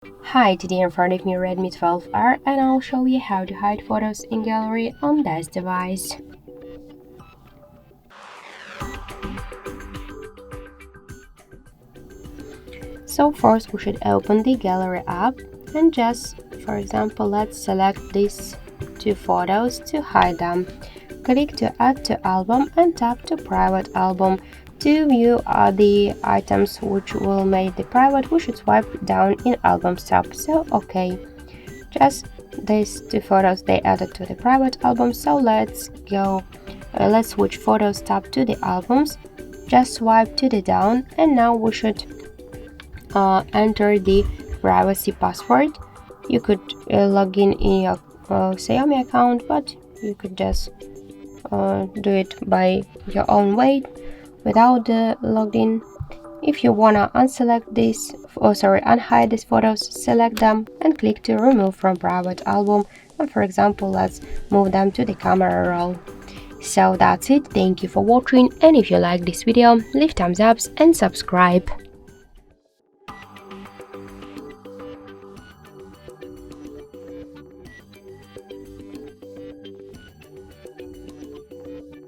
Hi, today in front of me Redmi 12R and I'll show you how to hide photos in gallery on this device. So first we should open the gallery app and just, for example, let's select these two photos to hide them. Click to add to album and tap to private album. To view the items which will make the private, we should swipe down in albums tab. So okay. Just these two photos they added to the private album, so let's switch photos tab to the albums. Just swipe to the down and now we should enter the privacy password. You could log in your Xiaomi account, but you could just do it by your own way without the login. If you wanna unhide these photos, select them and click to remove from private album. And for example, let's move them to the camera roll. So that's it. Thank you for watching, and if you like this video, leave thumbs up and subscribe.